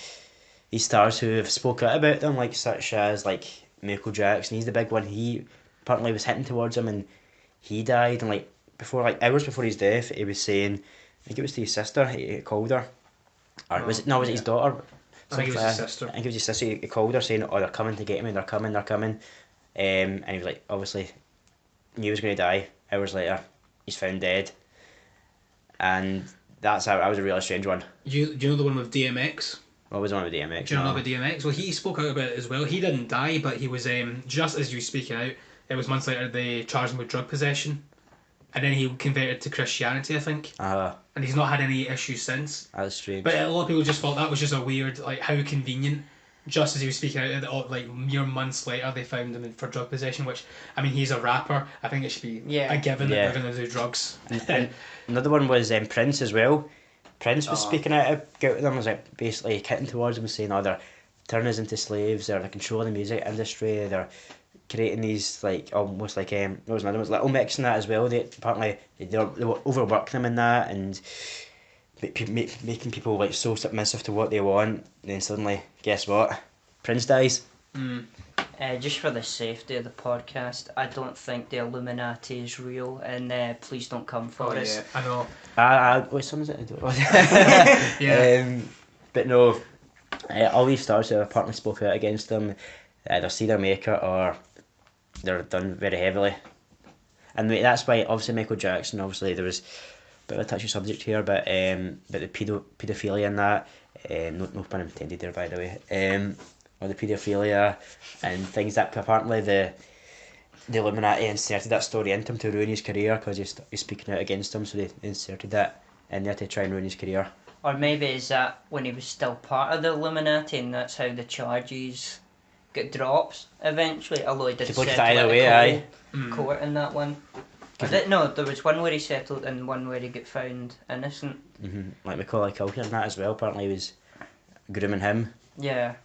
these stars who have spoken out about them, like such as like Michael Jackson, he's the big one. He apparently was hitting towards him and he died, and like hours before his death, he was saying, I think it was to his sister, he called her, or was it his daughter? I think it was his sister. I think it was his sister. He called her saying, "Oh, they're coming to get me. They're coming. And he was like, obviously, knew he was going to die. Hours later, he's found dead. And that was a really strange one. Do you know the one with DMX? What was the one with DMX? Do you know about DMX? Well, he spoke out about it as well. He didn't die, but he was just as you were speaking out. It was months later they charged him with drug possession, and then he converted to Christianity, I think. And he's not had any issues since. That's strange. But a lot of people just thought that was just a weird, like, how convenient. Just as he was speaking out, like mere months later, they found him for drug possession. Which, I mean, he's a rapper. I think it should be a given that they're going to do drugs. And another one was Prince as well. Prince was speaking out about them, was like basically hitting towards them, saying, "Oh, they're turning us into slaves. They're controlling the music industry. They're creating these like almost like there was another one, Little Mix and that as well. They apparently they were overworking them in that and making people like so submissive to what they want. And then suddenly, guess what? Prince dies. Just for the safety of the podcast, I don't think the Illuminati is real, and please don't come for us. Yeah, I know. What song is it? Yeah. But no, all these stars have apparently spoke out against them. They'll see their maker or they're done very heavily. And that's why obviously Michael Jackson, obviously there was a bit of a touchy subject here, but the paedophilia and that, no pun intended there by the way, or the paedophilia and things that apparently the Illuminati inserted that story into him to ruin his career because he's speaking out against them, so they inserted that in there to try and ruin his career. Or maybe is that when he was still part of the Illuminati and that's how the charges get dropped eventually, although he did settle at court in that one. No, there was one where he settled and one where he got found innocent. Like Macaulay Culkin and that as well, apparently he was grooming him. Yeah.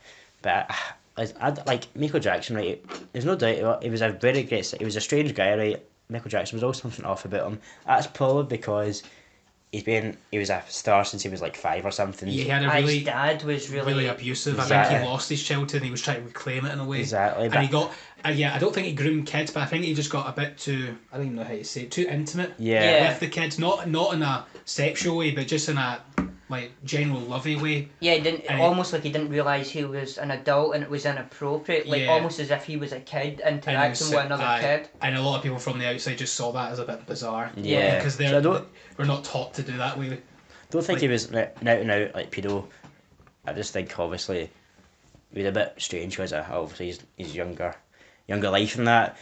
But I like Michael Jackson, right? There's no doubt he was a very great. He was a strange guy, right? Michael Jackson was always something off about him. That's probably because he was a star since he was like 5 or something. He had his dad was really abusive. Exactly. I think he lost his childhood and he was trying to reclaim it in a way. Exactly. And he got I don't think he groomed kids, but I think he just got a bit too, I don't even know how to say it, too intimate with the kids. Not in a sexual way, but just in a like general lovey way. Yeah, he didn't. And Almost like he didn't realise he was an adult and it was inappropriate. Like Yeah. almost as if he was a kid interacting with another kid. And a lot of people from the outside just saw that as a bit bizarre. Yeah. Because we're not taught to do that. We don't think he was out and out like pedo. I just think obviously he was a bit strange because obviously he's younger life and that.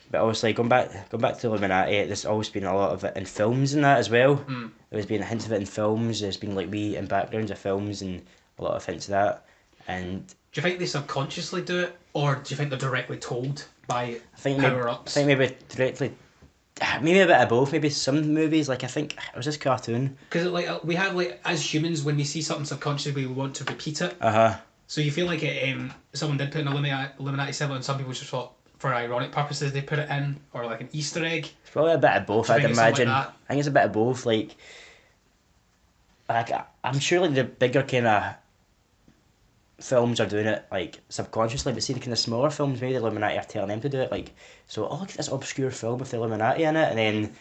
But obviously going back to Illuminati, there's always been a lot of it in films and that as well. There's been hints of it in films. There's been like wee in backgrounds of films and a lot of hints of that. And do you think they subconsciously do it, or do you think they're directly told by power ups? I think maybe directly. Maybe a bit of both. Maybe some movies, like I think it was this cartoon. Because like we have like as humans, when we see something subconsciously, we want to repeat it. So you feel like someone did put an Illuminati symbol, and some people just thought for ironic purposes they put it in, or like an Easter egg. It's probably a bit of both. I'd imagine. I think it's a bit of both. Like I'm sure like the bigger kind of films are doing it like subconsciously, but see the kind of smaller films, maybe the Illuminati are telling them to do it. Like, so look at this obscure film with the Illuminati in it, and then.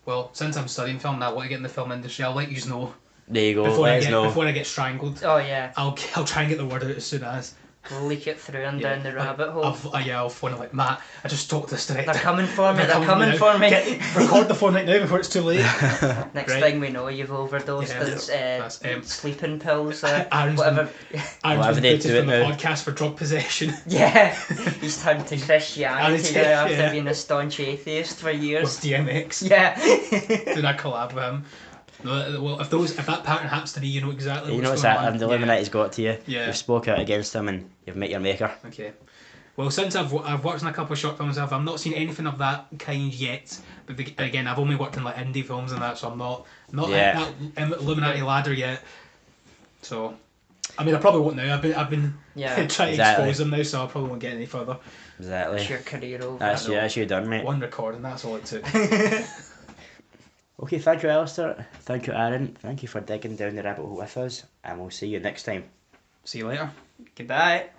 Well, since I'm studying film now, I want to get in the film industry. I'll let you know. There you go. Before I get strangled. Oh yeah. I'll try and get the word out as soon as. We'll leak it through and down the rabbit hole. I'll phone like, Matt, I just talked to this director. They're coming for me. They're coming for me. Record the phone right now before it's too late. Next thing we know, you've overdosed on sleeping pills. Whatever they do from the podcast for drug possession. Yeah, he's turned to Christianity now after being a staunch atheist for years. With DMX. Yeah. Doing a collab with him. Well, if that pattern happens to be, you know exactly. You know what's that? The Illuminati's got to you. Yeah. You've spoke out against them, and you've met your maker. Okay. Well, since I've worked in a couple of short films, I've not seen anything of that kind yet. But again, I've only worked in like indie films and that, so I'm not at that Illuminati ladder yet. So, I mean, I probably won't now. I've been trying to expose them now, so I probably won't get any further. Exactly. It's your career over. That's you done, mate. One recording, that's all it took. Okay, thank you, Alistair. Thank you, Aaron. Thank you for digging down the rabbit hole with us, and we'll see you next time. See you later. Goodbye.